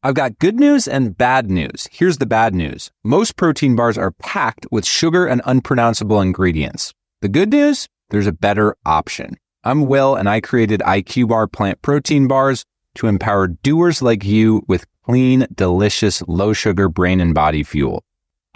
I've got good news and bad news. Here's the bad news. Most protein bars are packed with sugar and unpronounceable ingredients. The good news? There's a better option. I'm Will, and I created IQ Bar plant protein bars to empower doers like you with clean, delicious, low-sugar brain and body fuel.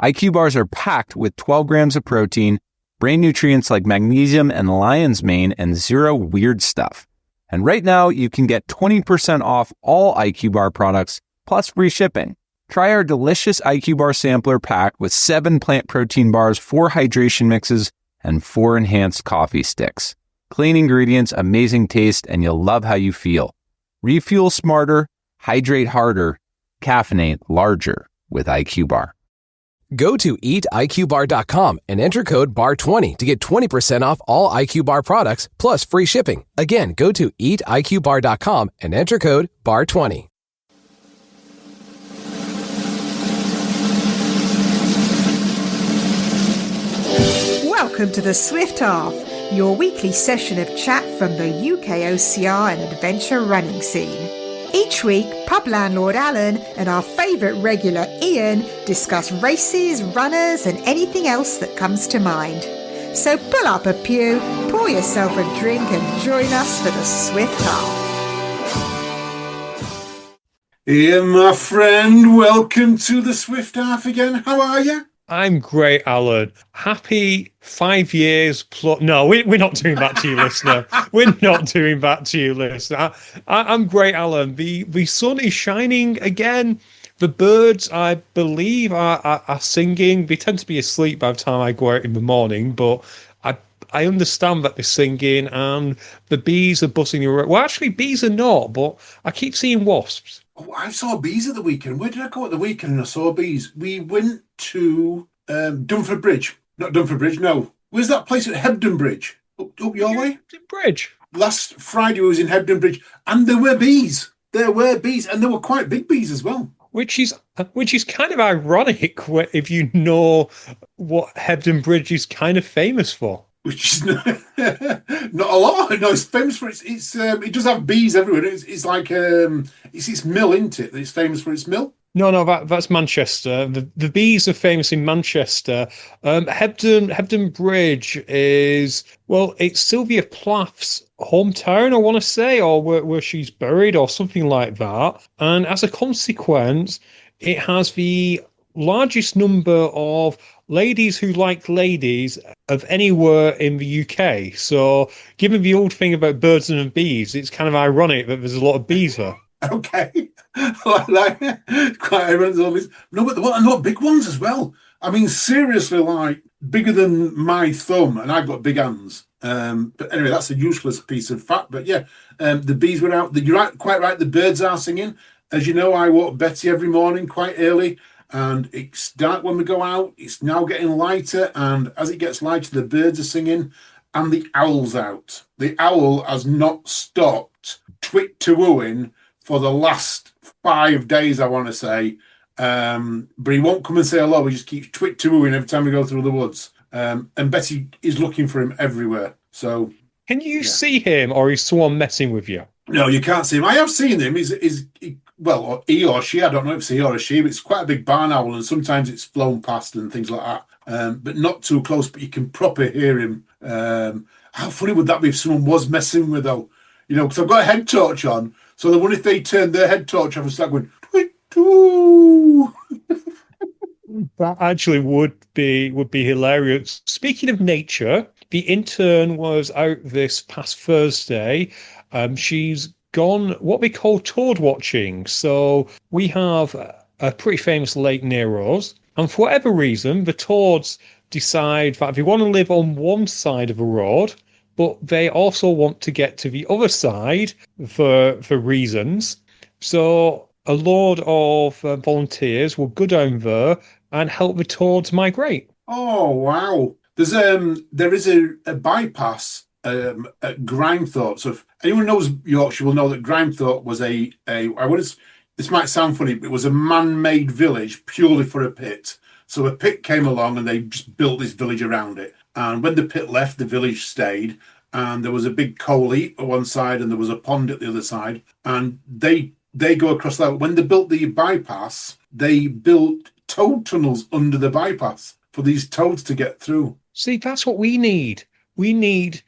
IQ bars are packed with 12 grams of protein, brain nutrients like magnesium and lion's mane, and zero weird stuff. And right now, you can get 20% off all IQ Bar products, plus free shipping. Try our delicious IQ Bar sampler pack with 7 plant protein bars, 4 hydration mixes, and 4 enhanced coffee sticks. Clean ingredients, amazing taste, and you'll love how you feel. Refuel smarter, hydrate harder, caffeinate larger with IQ Bar. Go to eatiqbar.com and enter code BAR20 to get 20% off all IQ Bar products plus free shipping. Again, go to eatiqbar.com and enter code BAR20. Welcome to the Swift Half, your weekly session of chat from the UK OCR and adventure running scene. Each week, pub landlord Alan and our favourite regular Ian discuss races, runners and anything else that comes to mind. So pull up a pew, pour yourself a drink and join us for the Swift Half. Ian, my friend, welcome to the Swift Half again. How are you? I'm great, Alan. Happy 5 years plus. No, we're not doing that to you, listener. We're not doing that to you, listener. I'm great, Alan. The sun is shining again. The birds, I believe, are singing. They tend to be asleep by the time I go out in the morning, but I understand that they're singing, and the bees are buzzing around. Well, actually, bees are not, but I keep seeing wasps. Oh, I saw bees at the weekend. Where did I go at the weekend and I saw bees? We went to Dunford Bridge. Not Dunford Bridge, no. Where's that place at Hebden Bridge? Up your way? Hebden Bridge. Last Friday I was in Hebden Bridge, and there were bees. There were bees, and there were quite big bees as well. Which is kind of ironic if you know what Hebden Bridge is kind of famous for. Which is not a lot. No, it's famous for it does have bees everywhere. It's like it's its mill, isn't it? It's famous for its mill. No, that's Manchester. The bees are famous in Manchester. Hebden Bridge is, well, it's Sylvia Plath's hometown, I want to say, or where she's buried or something like that. And as a consequence, it has the largest number of ladies who like ladies of anywhere in the UK. So given the old thing about birds and bees, it's kind of ironic that there's a lot of bees there. Okay. Like, quite ironic. No, but what big ones as well. I mean, seriously, like bigger than my thumb, and I've got big hands. But anyway, that's a useless piece of fact. But yeah, the bees were out. You're right, quite right. The birds are singing. As you know, I walk Betty every morning quite early. And it's dark when we go out. It's now getting lighter, and as it gets lighter, the birds are singing, and the owl's out. The owl has not stopped twit-to-wooing for the last 5 days, I want to say. But he won't come and say hello. He just keeps twit-to-wooing every time we go through the woods. And Betty is looking for him everywhere. So, can you see him, or is someone messing with you? No, you can't see him. I have seen him. Well, he or she, I don't know if it's he or a she, but it's quite a big barn owl, and sometimes it's flown past and things like that. But not too close, but you can proper hear him. How funny would that be if someone was messing with, though? You know, because I've got a head torch on, so the one if they turned their head torch off and start going, tweet-too. That actually would be hilarious. Speaking of nature, the intern was out this past Thursday. She's gone what we call toad watching. So we have a pretty famous lake near us, and for whatever reason, the toads decide that they want to live on one side of a road, but they also want to get to the other side for reasons. So a load of volunteers will go down there and help the toads migrate. Oh wow! There is a bypass at Grimethorpe. So if anyone knows Yorkshire will know that Grimethorpe was this might sound funny, but it was a man-made village purely for a pit. So a pit came along and they just built this village around it. And when the pit left, the village stayed. And there was a big coal heap at one side and there was a pond at the other side. And they they go across that. When they built the bypass, they built toad tunnels under the bypass for these toads to get through. See, that's what we need. We need,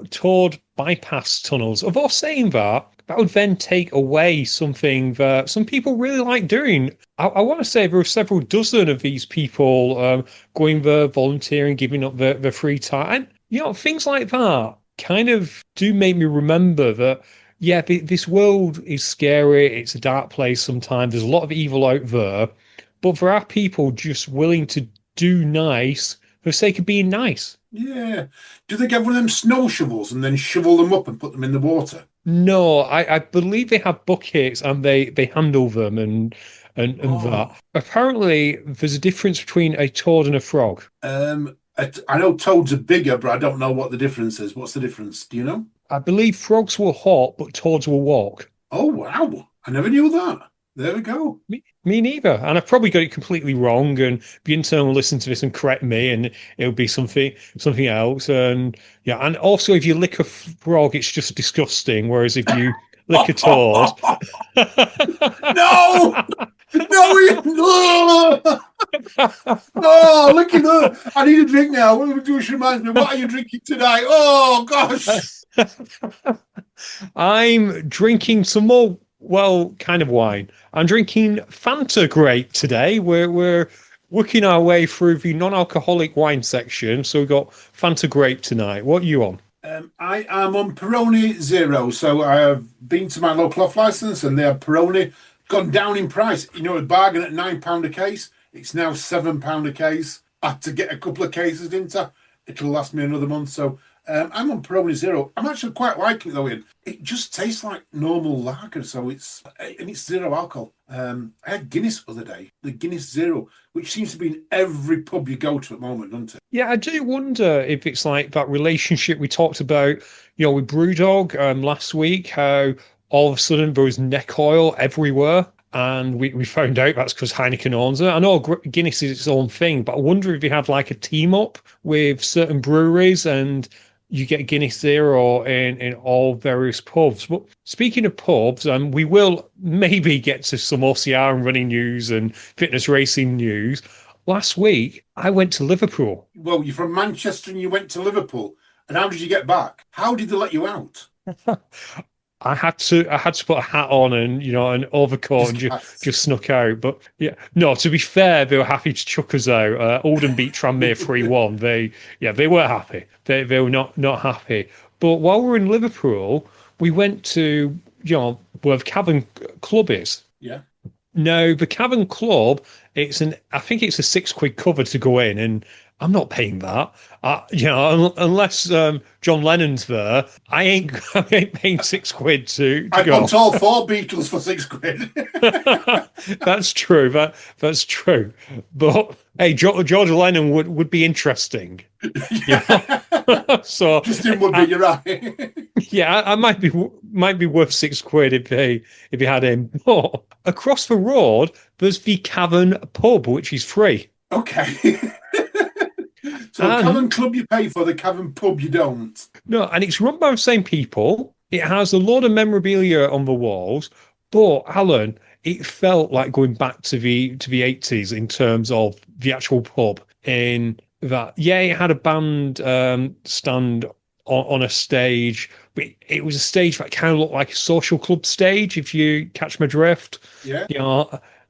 towed bypass tunnels. Of all saying that would then take away something that some people really like doing. I want to say there are several dozen of these people going there, volunteering, giving up their free time. And, things like that kind of do make me remember that, yeah, this world is scary. It's a dark place sometimes. There's a lot of evil out there. But there are people just willing to do nice for the sake of being nice. Yeah. Do they get one of them snow shovels and then shovel them up and put them in the water? No, I believe they have buckets and they handle them and that. Apparently, there's a difference between a toad and a frog. I know toads are bigger, but I don't know what the difference is. What's the difference? Do you know? I believe frogs will hop, but toads will walk. Oh, wow. I never knew that. There we go. Me neither. And I've probably got it completely wrong. And the intern will listen to this and correct me, and it'll be something else. And yeah, and also if you lick a frog, it's just disgusting. Whereas if you lick a toad, no, oh, look at that! I need a drink now. Which reminds me, what are you drinking tonight? Oh gosh, I'm drinking some more. Well, kind of wine. I'm drinking Fanta Grape today. We're working our way through the non-alcoholic wine section, so we've got Fanta Grape tonight. What are you on? I am on Peroni Zero. So I have been to my local off license, and they have Peroni gone down in price. A bargain at £9 a case. It's now £7 a case. I had to get a couple of cases into. It'll last me another month. So I'm on Peroni Zero. I'm actually quite liking it though, Ian. It just tastes like normal lager, so it's zero alcohol. I had Guinness the other day, the Guinness Zero, which seems to be in every pub you go to at the moment, doesn't it? Yeah, I do wonder if it's like that relationship we talked about, with Brewdog last week, how all of a sudden there was neck oil everywhere. And we found out that's because Heineken owns it. I know Guinness is its own thing, but I wonder if you have like a team up with certain breweries and you get Guinness Zero in all various pubs. But speaking of pubs, we will maybe get to some OCR and running news and fitness racing news. Last week, I went to Liverpool. Well, you're from Manchester and you went to Liverpool. And how did you get back? How did they let you out? I had to put a hat on and an overcoat and just snuck out. But yeah, no. To be fair, they were happy to chuck us out. Oldham beat Tranmere 3-1. They were happy. They were not happy. But while we were in Liverpool, we went to where the Cavern Club is. Yeah. No, the Cavern Club. I think it's a £6 cover to go in, and I'm not paying that. Unless John Lennon's there, I ain't paying £6 to I go. want all 4 Beatles for £6. That's true. That's true. But hey, George Lennon would be interesting. Yeah. So Justin would be. You're right. Yeah, I might be worth £6 if he had him. But across the road, there's the Cavern pub, which is free. Okay. So the Cavern Club you pay for, the Cavern pub you don't. No, and it's run by the same people. It has a lot of memorabilia on the walls, but Alan, it felt like going back to the 80s in terms of the actual pub. In that, yeah, it had a band stand on a stage, but it was a stage that kind of looked like a social club stage, if you catch my drift. Yeah.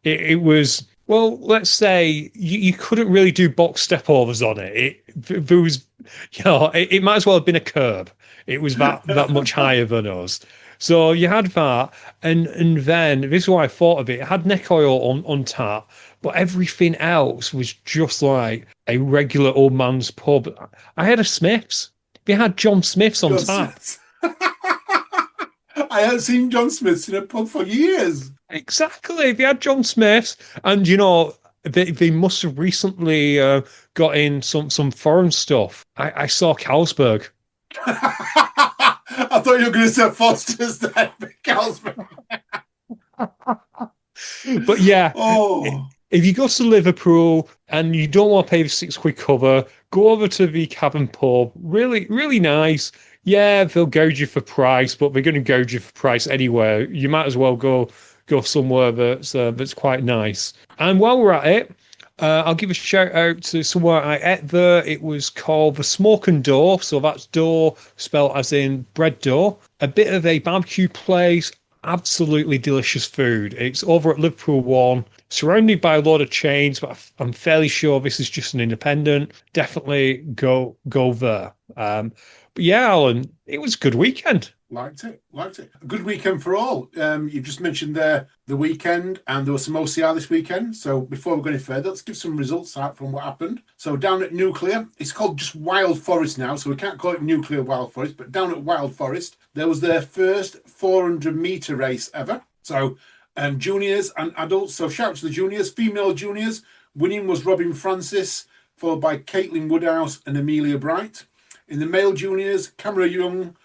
It was. Well, let's say you couldn't really do box stepovers on it. There was, it might as well have been a curb. It was that much higher than us. So you had that, and then this is why I thought of it. It had neck oil on tap, but everything else was just like a regular old man's pub. I had a Smith's. They had John Smith's on tap. I haven't seen John Smith's in a pub for years. Exactly. They had John Smith's, and they must have recently got in some foreign stuff. I saw Carlsberg. I thought you were going to say Foster's then, Carlsberg. But yeah, if you go to Liverpool and you don't want to pay the £6 cover, go over to the Cavern pub. Really, really nice. Yeah, they'll gouge you for price, but they're going to gouge you for price anywhere. You might as well go go somewhere that's quite nice. And while we're at it, I'll give a shout out to somewhere I ate there. It was called the Smokin Door. So that's door spelled as in bread door. A bit of a barbecue place. Absolutely delicious food. It's over at Liverpool 1, surrounded by a lot of chains, but I'm fairly sure this is just an independent. Definitely go there. But yeah, Alan, it was a good weekend. Liked it. A good weekend for all. You just mentioned there the weekend, and there was some OCR this weekend. So before we go any further, let's give some results out from what happened. So down at Nuclear, it's called just Wild Forest now, so we can't call it Nuclear Wild Forest, but down at Wild Forest, there was their first 400-metre race ever. So juniors and adults, so shout out to the juniors, female juniors. Winning was Robin Francis, followed by Caitlin Woodhouse and Amelia Bright. In the male juniors, Cameron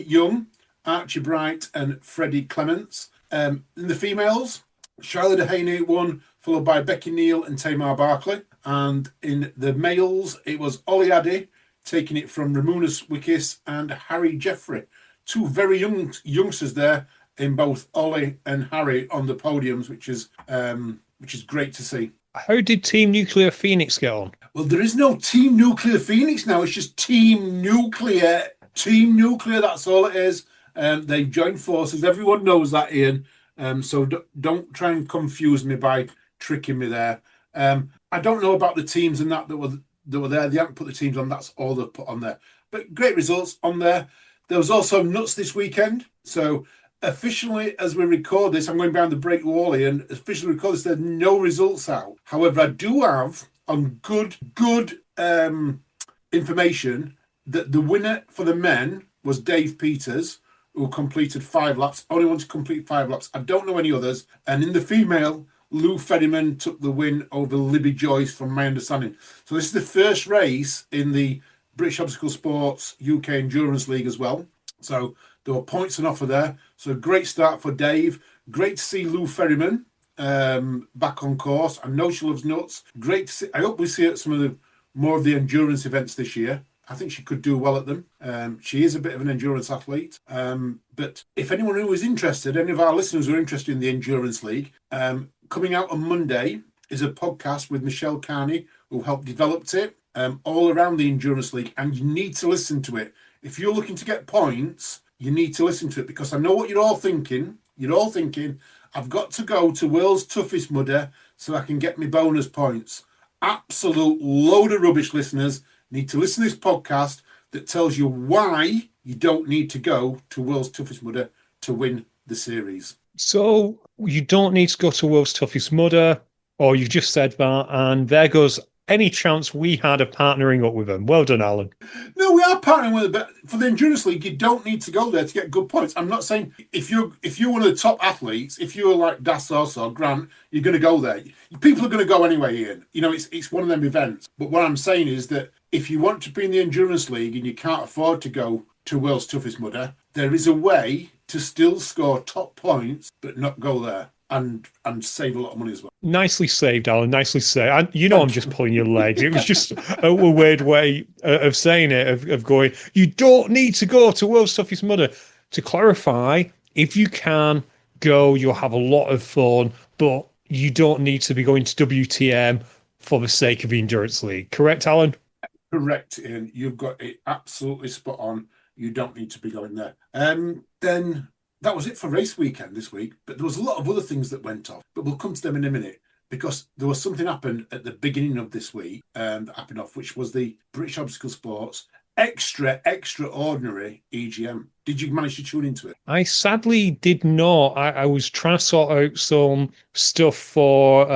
Young, Archie Bright and Freddie Clements. In the females, Charlotte Dehaney won, followed by Becky Neal and Tamar Barkley. And in the males, it was Ollie Addy taking it from Ramunas Wickis and Harry Jeffrey. Two very young youngsters there in both Ollie and Harry on the podiums, which is great to see. How did Team Nuclear Phoenix get on? Well, there is no Team Nuclear Phoenix now. It's just Team Nuclear. Team Nuclear, that's all it is. They've joined forces. Everyone knows that, Ian. So don't try and confuse me by tricking me there. I don't know about the teams and that were there. They haven't put the teams on. That's all they've put on there. But great results on there. There was also nuts this weekend. So officially, as we record this, I'm going behind the break wall here, and officially record this, there's no results out. However, I do have on good information that the winner for the men was Dave Peters, who completed 5 laps. Only one to complete 5 laps. I don't know any others. And in the female, Lou Ferryman took the win over Libby Joyce, from my understanding. So this is the first race in the British Obstacle Sports UK Endurance League as well. So there were points on offer there. So a great start for Dave. Great to see Lou Ferryman back on course. I know she loves nuts. Great to see. I hope we see her at some of the more of the endurance events this year. I think she could do well at them. She is a bit of an endurance athlete. But if anyone who is interested, any of our listeners who are interested in the Endurance League, coming out on Monday is a podcast with Michelle Carney, who helped develop it, all around the Endurance League. And you need to listen to it. If you're looking to get points, you need to listen to it, because I know what you're all thinking. You're all thinking, I've got to go to World's Toughest Mudder so I can get me bonus points. Absolute load of rubbish, listeners. Need to listen to this podcast that tells you why you don't need to go to World's Toughest Mudder to win the series. So you don't need to go to World's Toughest Mudder, or you've just said that, and there goes any chance we had of partnering up with them. Well done, Alan. No, we are partnering with them, but for the Endurance League, you don't need to go there to get good points. I'm not saying if you're one of the top athletes, if you're like Dassos or Grant, you're going to go there. People are going to go anyway, Ian. You know, it's one of them events. But what I'm saying is that if you want to be in the Endurance League and you can't afford to go to World's Toughest Mudder, there is a way to still score top points, but not go there. And save a lot of money as well. Nicely saved, Alan. Nicely saved. I'm just pulling your legs. It was just a weird way of saying it, of going, you don't need to go to World's Toughest Mudder. To clarify, if you can go, you'll have a lot of fun, but you don't need to be going to WTM for the sake of the Endurance League. Correct, Alan? Correct, Ian. You've got it absolutely spot on. You don't need to be going there. Then that was it for race weekend this week, but there was a lot of other things that went off, but we'll come to them in a minute, because there was something happened at the beginning of this week that happened off, which was the British Obstacle Sports extraordinary EGM. Did you manage to tune into it? I sadly did not. I was trying to sort out some stuff for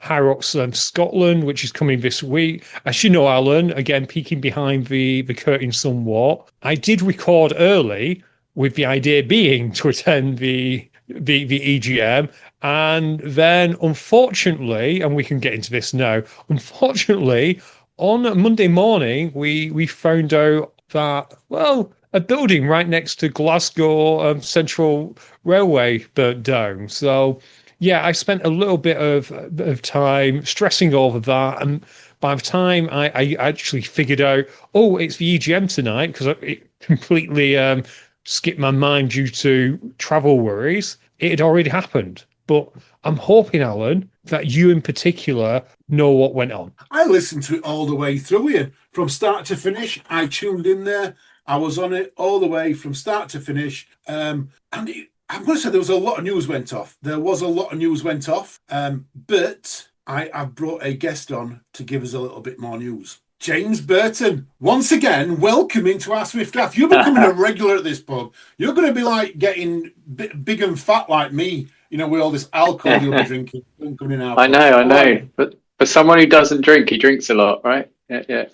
HYROX Scotland, which is coming this week. As you know, Alan, again, peeking behind the curtain somewhat, I did record early, with the idea being to attend the EGM. And then, unfortunately, and we can get into this now, unfortunately, on Monday morning, we found out that, well, a building right next to Glasgow Central Railway burnt down. So, yeah, I spent a little bit of time stressing over that. And by the time I actually figured out, oh, it's the EGM tonight, because it completely skipped my mind due to travel worries. It had already happened. But I'm hoping, Alan, that you in particular know what went on. I listened to it all the way through, Ian. From start to finish, I tuned in there. I was on it all the way from start to finish. I'm going to say there was a lot of news went off. But I've brought a guest on to give us a little bit more news. James Burton, once again, welcome into our Swift Draft. You're becoming a regular at this pub. You're going to be like getting big and fat like me, with all this alcohol you'll be drinking. I know. But for someone who doesn't drink, he drinks a lot, right? Yeah.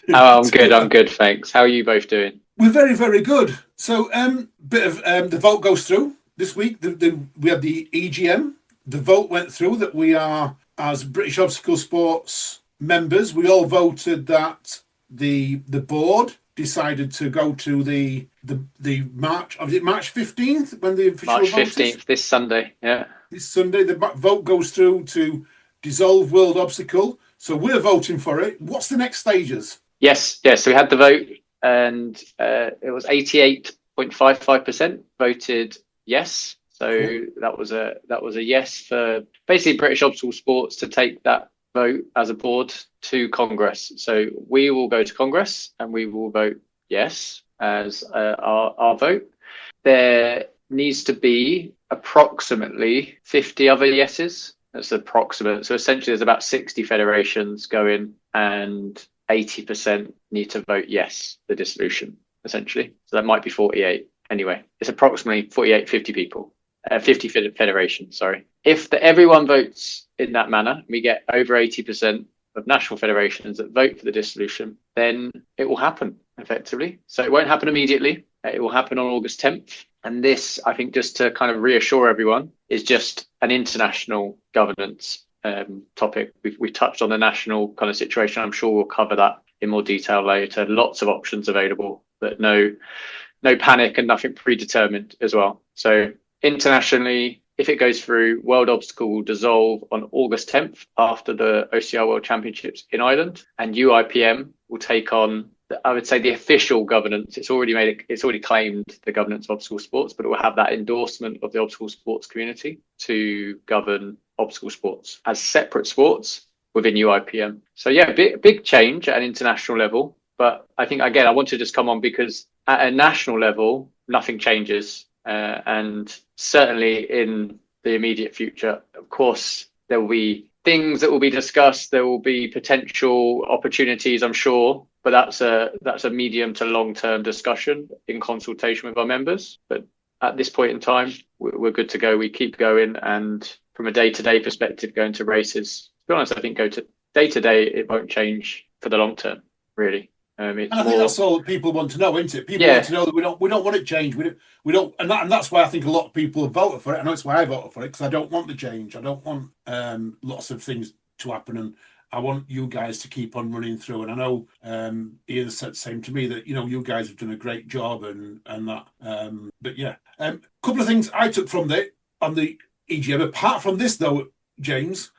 Oh, I'm good, thanks. How are you both doing? We're very, very good. So, bit of the vote goes through this week. We had the EGM. The vote went through that we are, as British Obstacle Sports members, we all voted that the board decided to go to the March. Was it March 15th when the official March vote 15th, is? this Sunday. Yeah. This Sunday, the vote goes through to dissolve World Obstacle. So we're voting for it. What's the next stages? Yes. So we had the vote, and it was 88.55% voted yes. So that was a yes for basically British Obstacle Sports to take that vote as a board to Congress. So we will go to Congress and we will vote yes as our vote. There needs to be approximately 50 other yeses. That's approximate. So essentially there's about 60 federations going and 80% need to vote yes, the dissolution, essentially. So that might be 48. Anyway, it's approximately 48, 50 people. 50 federations, sorry. If everyone votes in that manner, we get over 80% of national federations that vote for the dissolution, then it will happen effectively. So it won't happen immediately. It will happen on August 10th. And this, I think, just to kind of reassure everyone, is just an international governance topic. We touched on the national kind of situation. I'm sure we'll cover that in more detail later. Lots of options available, but no panic and nothing predetermined as well. So internationally, if it goes through, World Obstacle will dissolve on August 10th after the OCR World Championships in Ireland, and UIPM will take on, I would say, the official governance. It's already claimed the governance of obstacle sports, but it will have that endorsement of the obstacle sports community to govern obstacle sports as separate sports within UIPM. So yeah, big change at an international level. But I think, again, I want to just come on because at a national level, nothing changes. And certainly in the immediate future, of course, there will be things that will be discussed. There will be potential opportunities, I'm sure, but that's a medium to long term discussion in consultation with our members. But at this point in time, we're good to go. We keep going, and from a day-to-day perspective, going to races. To be honest, I think go to day-to-day, it won't change for the long term, really. And I think that's all that people want to know, isn't it? People want to know that we don't want it changed. We don't, and that's why I think a lot of people have voted for it. I know it's why I voted for it, because I don't want the change. I don't want lots of things to happen, and I want you guys to keep on running through. And I know Ian said the same to me that you guys have done a great job and that. But yeah, couple of things I took from on the EGM. Apart from this, though, James,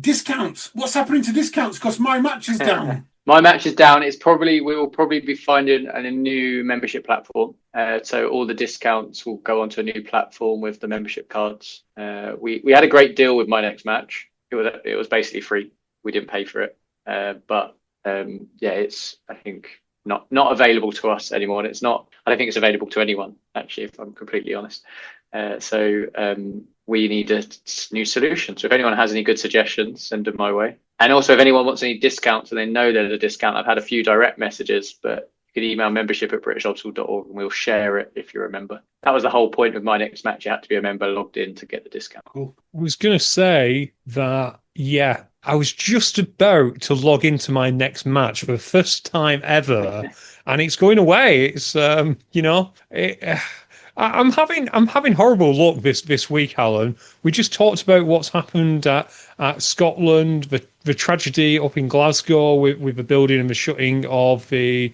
discounts. What's happening to discounts? Because my match is down. My match is down. We will probably be finding a new membership platform. So all the discounts will go onto a new platform with the membership cards. We had a great deal with my next match. It was basically free. We didn't pay for it. It's, I think, not available to us anymore. And I don't think it's available to anyone, actually, if I'm completely honest. We need a new solution. So if anyone has any good suggestions, send them my way. And also, if anyone wants any discounts and they know there's a discount, I've had a few direct messages, but you can email membership@britishobstacle.org and we'll share it if you're a member. That was the whole point of my next match. You had to be a member logged in to get the discount. Cool. I was going to say that, I was just about to log into my next match for the first time ever, and it's going away. It's, I'm having horrible luck this week, Alan. We just talked about what's happened at Scotland, the tragedy up in Glasgow with the building and the shutting of the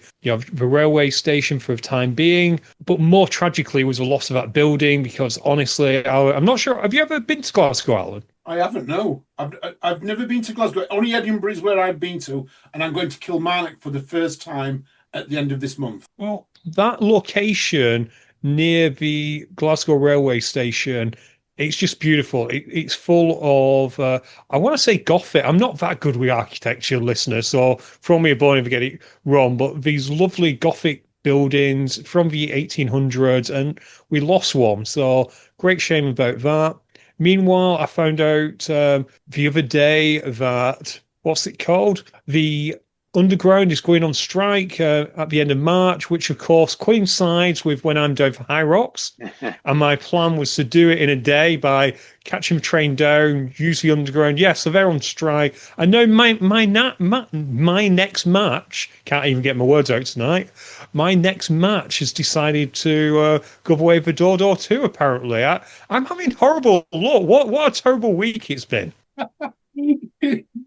railway station for the time being. But more tragically was the loss of that building, because honestly, I'm not sure. Have you ever been to Glasgow, Alan? I haven't, no. I've never been to Glasgow. Only Edinburgh is where I've been to, and I'm going to Kilmarnock for the first time at the end of this month. Well, that location near the Glasgow railway station. It's just beautiful. It's full of, I want to say Gothic. I'm not that good with architecture, listeners, so throw me a bone if I get it wrong, but these lovely Gothic buildings from the 1800s, and we lost one. So great shame about that. Meanwhile, I found out the other day that, what's it called? The Underground is going on strike at the end of March, which of course coincides with when I'm down for HYROX. And my plan was to do it in a day by catching the train down, use the Underground. Yeah, so they're on strike. I know my next match, can't even get my words out tonight. My next match has decided to go away for Door 2, apparently. I'm having horrible luck. What a terrible week it's been.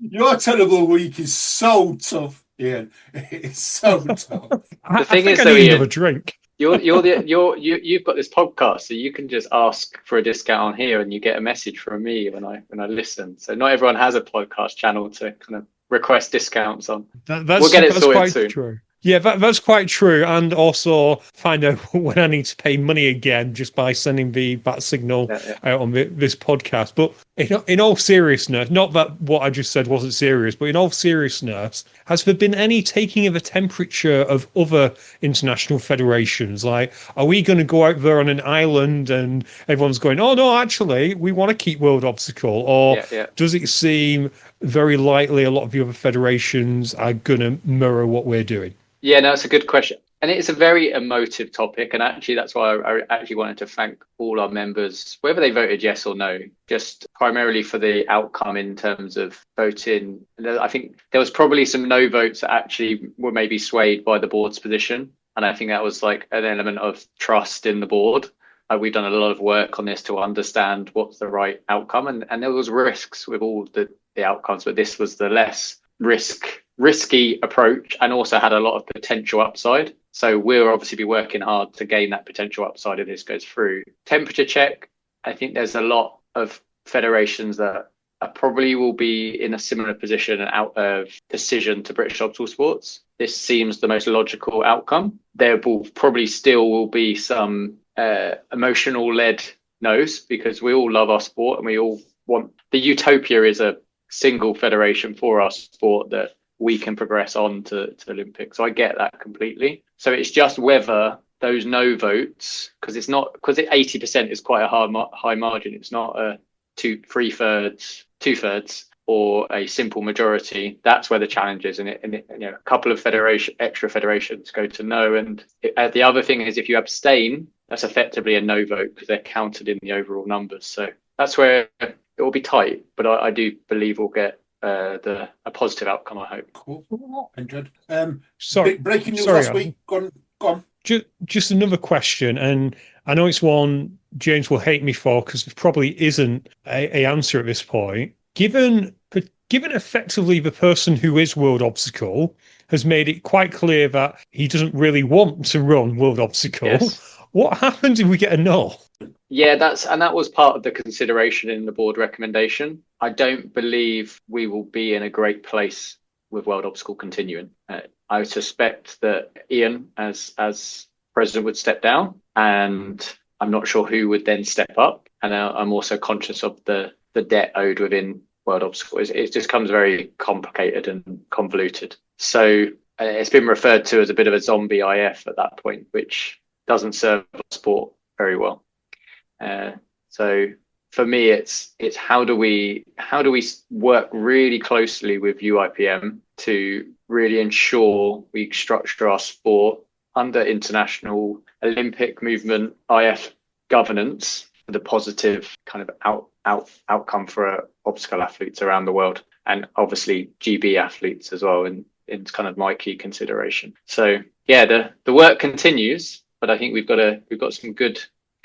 Your terrible week is so tough, Ian. It's so tough. The thing is, I though, need Ian, another drink. you've got this podcast, so you can just ask for a discount on here, and you get a message from me when I listen. So not everyone has a podcast channel to kind of request discounts on. We'll get it sorted soon. True. Yeah, that's quite true. And also find out when I need to pay money again just by sending the bat signal out on this podcast. But in all seriousness, not that what I just said wasn't serious, but in all seriousness, has there been any taking of the temperature of other international federations? Like, are we going to go out there on an island and everyone's going, oh, no, actually, we want to keep World Obstacle? Or does it seem very likely a lot of the other federations are going to mirror what we're doing? Yeah, no, it's a good question. And it's a very emotive topic. And actually, that's why I actually wanted to thank all our members, whether they voted yes or no, just primarily for the outcome in terms of voting. I think there was probably some no votes that actually were maybe swayed by the board's position. And I think that was like an element of trust in the board. We've done a lot of work on this to understand what's the right outcome. And there was risks with all the outcomes, but this was the less risky approach and also had a lot of potential upside. So we'll obviously be working hard to gain that potential upside if this goes through. Temperature check, I think there's a lot of federations that probably will be in a similar position and out of decision to British Obstacle Sports. This seems the most logical outcome. There will be some emotional led no's, because we all love our sport and we all want, the utopia is a single federation for our sport that we can progress on to Olympics. So I get that completely. So it's just whether those no votes, because 80% is quite a high margin. It's not a 2/3 or a simple majority. That's where the challenge is. And a couple of extra federations go to no. And the other thing is, if you abstain, that's effectively a no vote because they're counted in the overall numbers. So that's where it will be tight. But I do believe we'll get a positive outcome, I hope. Cool. Enjoyed. Breaking news last week. Go on. Just another question, and I know it's one James will hate me for because there probably isn't a answer at this point. Given effectively the person who is World Obstacle has made it quite clear that he doesn't really want to run World Obstacle, yes. What happens if we get a no? Yeah, that was part of the consideration in the board recommendation. I don't believe we will be in a great place with World Obstacle continuing. I suspect that Ian, as president, would step down, and I'm not sure who would then step up. And I'm also conscious of the debt owed within World Obstacle. It just comes very complicated and convoluted. So it's been referred to as a bit of a zombie IF at that point, which doesn't serve sport very well. So for me, it's how do we work really closely with UIPM to really ensure we structure our sport under international Olympic movement IF governance for the positive kind of outcome for obstacle athletes around the world, and obviously GB athletes as well in kind of my key consideration. So yeah, the work continues, but I think we've got some good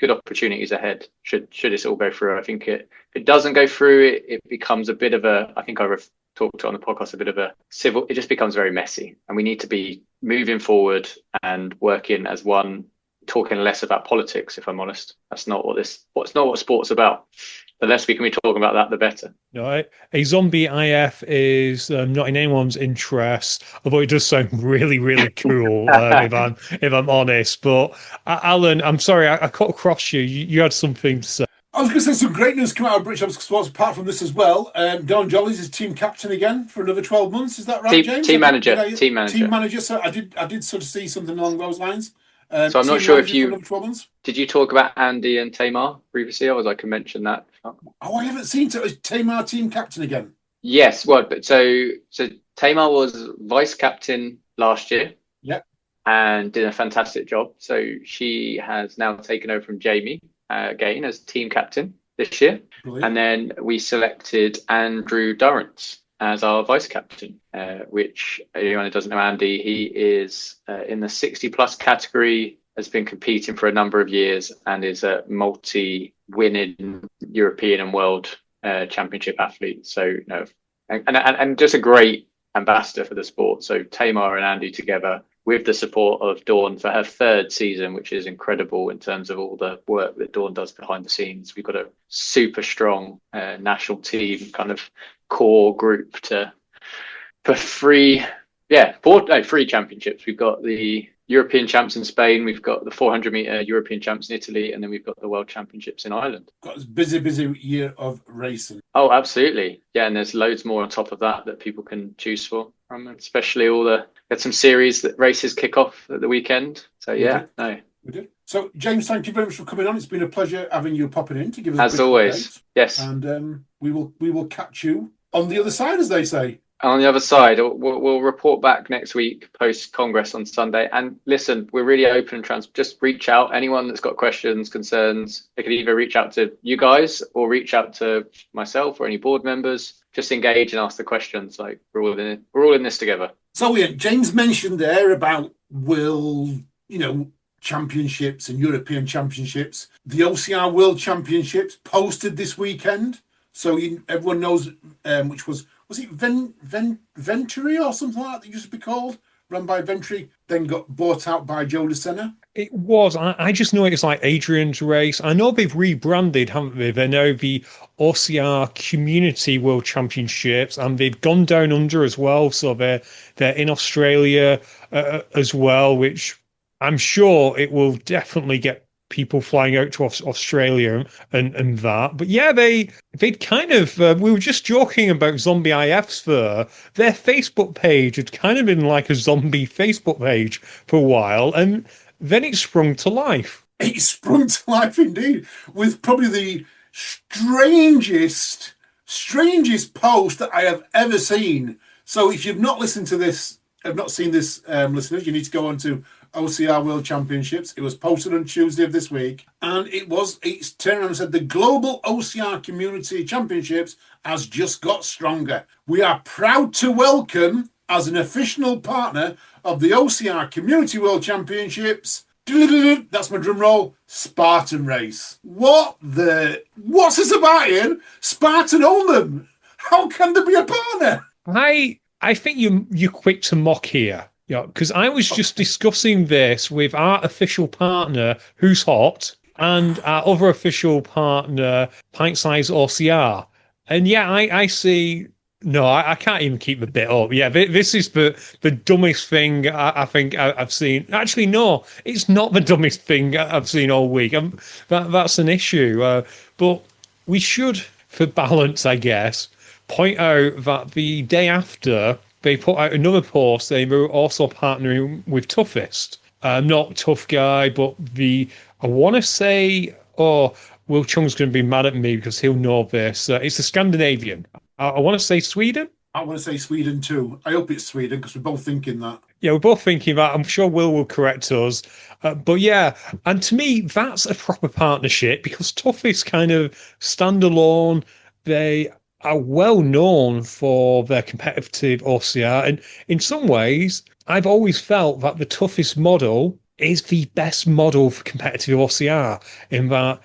opportunities ahead should this all go through. I think if it doesn't go through, it becomes a bit of a, I think I talked on the podcast, a bit of a civil, it just becomes very messy, and we need to be moving forward and working as one talking less about politics, if I'm honest. That's not what sport's about. The less we can be talking about that, the better. No, a zombie IF is not in anyone's interest, although it does sound really, really cool. If I'm honest, but Alan, I'm sorry, I cut across you. You had something to say. I was going to say some great news come out of British Sports apart from this as well. Don Jolly's is team captain again for another 12 months. Is that right, James? Team manager. Team manager. So I did sort of see something along those lines. So I'm not sure if did you talk about Andy and Tamar previously, or was I can mention that? Oh, I haven't seen Tamar team captain again. Yes, well, but so Tamar was vice captain last year. Yeah, and did a fantastic job. So she has now taken over from Jamie again as team captain this year. Brilliant. And then we selected Andrew Durrance as our vice captain, which anyone who doesn't know Andy, he is in the 60 plus category, has been competing for a number of years, and is a multi-winning European and world championship athlete. So, and just a great ambassador for the sport. So Tamar and Andy together, with the support of Dawn for her third season, which is incredible in terms of all the work that Dawn does behind the scenes. We've got a super strong national team kind of core group for three championships. We've got the European champs in Spain, we've got the 400 meter European champs in Italy, and then we've got the world championships in Ireland. Got a busy year of racing. Oh, absolutely. Yeah, and there's loads more on top of that people can choose for. Especially some series that races kick off at the weekend. So we did. So James, thank you very much for coming on. It's been a pleasure having you popping in to give us as always update. Yes, and we will catch you on the other side, as they say. On the other side, we'll report back next week post Congress on Sunday. And listen, we're really open and just reach out. Anyone that's got questions, concerns, they could either reach out to you guys or reach out to myself or any board members. Just engage and ask the questions. Like we're all in this together. So James mentioned there about championships and European championships. The OCR World Championships posted this weekend, so everyone knows which was it Venturi or something like that used to be called, run by Venturi, then got bought out by Joe DeSena. It was. I just know it's like Adrian's race. I know they've rebranded, haven't they? They're now the OCR Community World Championships, and they've gone down under as well. So they're in Australia as well, which I'm sure it will definitely get people flying out to Australia and that. But yeah, they'd kind of, we were just joking about Zombie IFs there. Their Facebook page had kind of been like a zombie Facebook page for a while, and then it sprung to life. It sprung to life indeed, with probably the strangest post that I have ever seen. So if you've not listened to this, have not seen this, listeners, you need to go on to OCR World Championships. It was posted on Tuesday of this week, and it's turned around and said the Global OCR Community Championships has just got stronger. We are proud to welcome, as an official partner of the OCR Community World Championships, that's my drum roll, Spartan race. What's this about, Ian? Spartan own them. How can there be a partner? I think you're quick to mock here. Yeah, because I was just discussing this with our official partner, Who's Hot, and our other official partner, Pint Size OCR. And yeah, I see. No, I can't even keep the bit up. Yeah, this is the dumbest thing I think I've seen. Actually, no, it's not the dumbest thing I've seen all week. That's an issue. But we should, for balance, I guess, point out that the day after, they put out another post. They were also partnering with Toughest. Not Tough Guy, but I want to say, Will Chung's going to be mad at me because he'll know this. It's a Scandinavian. I want to say Sweden. I want to say Sweden too. I hope it's Sweden because we're both thinking that. Yeah, we're both thinking that. I'm sure Will correct us. But yeah, and to me, that's a proper partnership because Toughest kind of standalone. They are well known for their competitive OCR, and in some ways, I've always felt that the Toughest model is the best model for competitive OCR, in that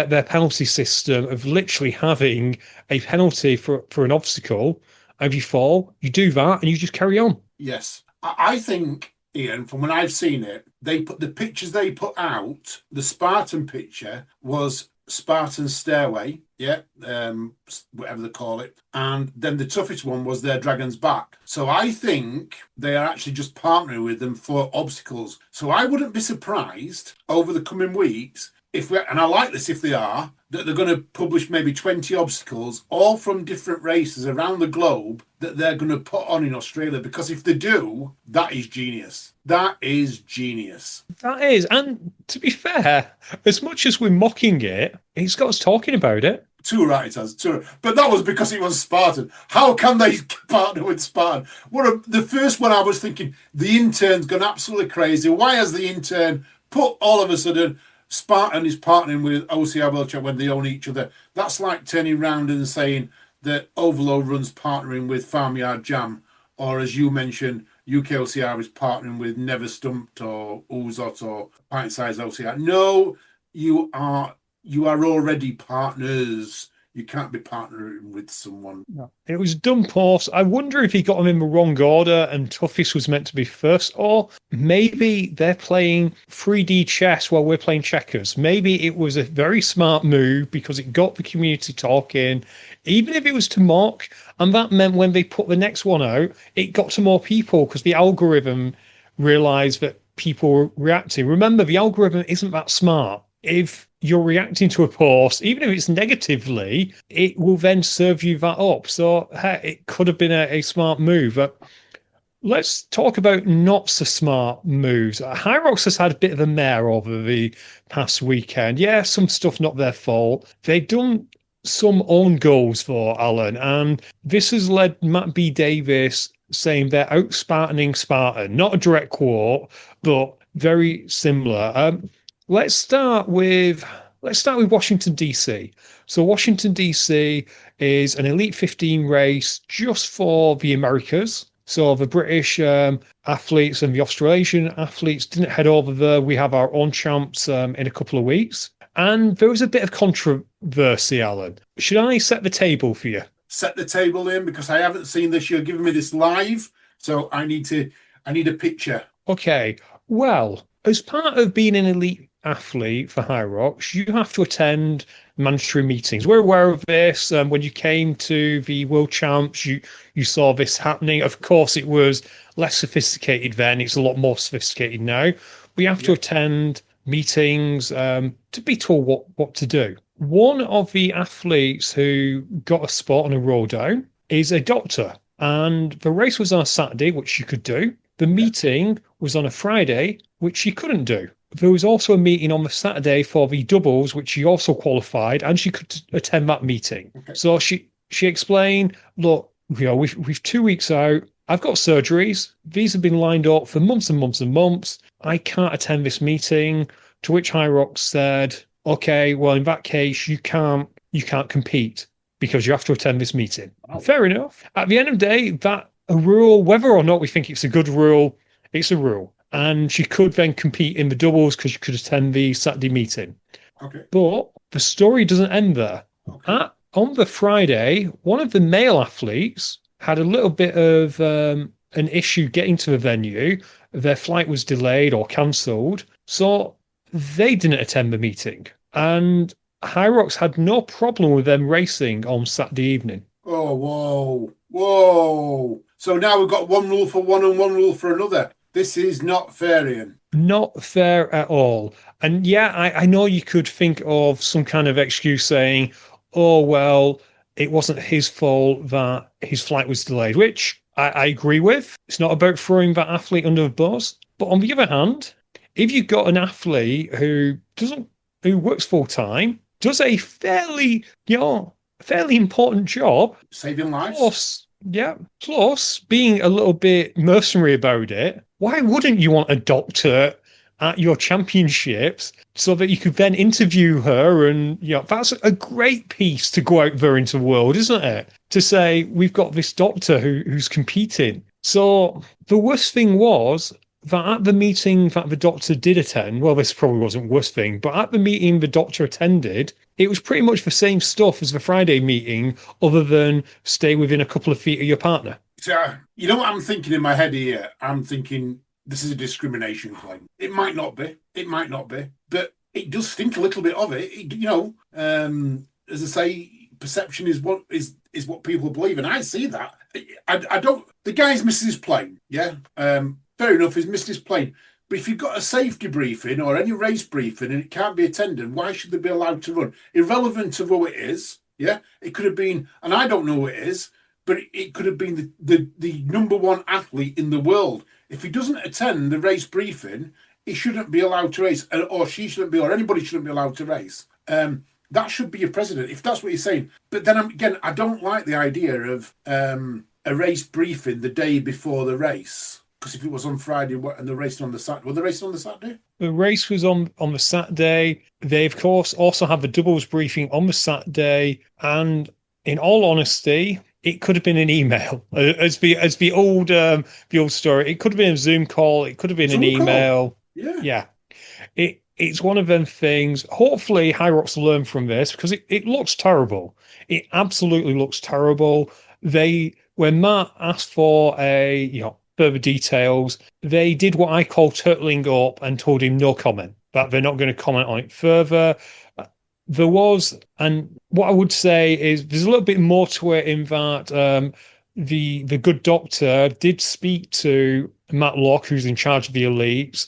their penalty system of literally having a penalty for an obstacle, and if you fall, you do that and you just carry on. Yes, I think Ian, from when I've seen it, they put the pictures they put out. The Spartan picture was Spartan stairway, yeah, whatever they call it, and then the toughest one was their dragon's back. So I think they are actually just partnering with them for obstacles. So I wouldn't be surprised over the coming weeks if we, and I like this if they are, that they're going to publish maybe 20 obstacles, all from different races around the globe, that they're going to put on in Australia. Because if they do, that is genius. That is genius. That is. And to be fair, as much as we're mocking it, it's got us talking about it. Too right, it has. But that was because it was Spartan. How can they partner with Spartan? The first one I was thinking, the intern's gone absolutely crazy. Why has the intern put all of a sudden Spartan is partnering with OCRWC when they own each other? That's like turning around and saying that Overload Run's partnering with Farmyard Jam, or as you mentioned, UKOCR is partnering with Never Stumped or Oozot or Pint Size OCR. No, you are already partners. You can't be partnering with someone. No. It was done post. I wonder if he got them in the wrong order and Toughest was meant to be first, or maybe they're playing 3D chess while we're playing checkers. Maybe it was a very smart move because it got the community talking, even if it was to mock. And that meant when they put the next one out, it got to more people because the algorithm realized that people were reacting. Remember, the algorithm isn't that smart. If you're reacting to a post, even if it's negatively, it will then serve you that up. So it could have been a smart move. But let's talk about not so smart moves. HYROX has had a bit of a mare over the past weekend. Yeah, some stuff not their fault. They've done some own goals for Alan, and this has led Matt B. Davis saying they're out Spartaning Spartan. Not a direct quote, but very similar. Let's start with Washington, D.C. So Washington, D.C. is an Elite 15 race just for the Americas. So the British athletes and the Australian athletes didn't head over there. We have our own champs in a couple of weeks. And there was a bit of controversy, Alan. Should I set the table for you? Set the table in, because I haven't seen this. You're giving me this live, so I need a picture. Okay. Well, as part of being an elite athlete for HYROX, you have to attend mandatory meetings. We're aware of this. When you came to the World Champs, you saw this happening. Of course, it was less sophisticated then. It's a lot more sophisticated now. We have to attend meetings to be told what to do. One of the athletes who got a spot on a row down is a doctor, and the race was on a Saturday, which she could do. The meeting was on a Friday, which she couldn't do. There was also a meeting on the Saturday for the doubles, which she also qualified, and she could attend that meeting. Okay. So she explained, look, we've 2 weeks out. I've got surgeries. These have been lined up for months and months and months. I can't attend this meeting. To which HYROX said, okay, well, in that case, you can't compete because you have to attend this meeting. Wow. Fair enough. At the end of the day, that a rule, whether or not we think it's a good rule, it's a rule. And she could then compete in the doubles because she could attend the Saturday meeting. Okay. But the story doesn't end there. Okay. On the Friday, one of the male athletes had a little bit of an issue getting to the venue. Their flight was delayed or cancelled. So they didn't attend the meeting. And HYROX had no problem with them racing on Saturday evening. Oh, whoa. So now we've got one rule for one and one rule for another. This is not fair, Ian. Not fair at all. And yeah, I know you could think of some kind of excuse saying, oh, well, it wasn't his fault that his flight was delayed, which I agree with. It's not about throwing that athlete under the bus. But on the other hand, if you've got an athlete who works full time, does a fairly important job, saving lives. Plus being a little bit mercenary about it, why wouldn't you want a doctor at your championships so that you could then interview her? And that's a great piece to go out there into the world, isn't it? To say, we've got this doctor who's competing. So the worst thing was that at the meeting that the doctor did attend, well, this probably wasn't the worst thing, but at the meeting the doctor attended, it was pretty much the same stuff as the Friday meeting, other than stay within a couple of feet of your partner. So, you know what I'm thinking in my head here? I'm thinking this is a discrimination claim. It might not be. It might not be. But it does stink a little bit of it. As I say, perception is what people believe, and I see that. I don't. The guy's missed his plane. Yeah, fair enough. He's missed his plane. But if you've got a safety briefing or any race briefing and it can't be attended, why should they be allowed to run? Irrelevant of who it is. Yeah, it could have been, and I don't know who it is, but it could have been the number one athlete in the world. If he doesn't attend the race briefing, he shouldn't be allowed to race, or she shouldn't be, or anybody shouldn't be allowed to race. That should be your president, if that's what you're saying. But then again, I don't like the idea of a race briefing the day before the race. Because if it was on Friday and they're racing on the Saturday, were they racing on the Saturday? The race was on the Saturday. They, of course, also have a doubles briefing on the Saturday. And in all honesty, it could have been an email. As the old story, it could have been a Zoom call. It could have been an email. Yeah. It's one of them things. Hopefully, HYROX learn from this because it looks terrible. It absolutely looks terrible. When Matt asked for further details, they did what I call turtling up and told him no comment, that they're not going to comment on it further. There was, and what I would say is there's a little bit more to it in that the good doctor did speak to Matt Locke, who's in charge of the elites,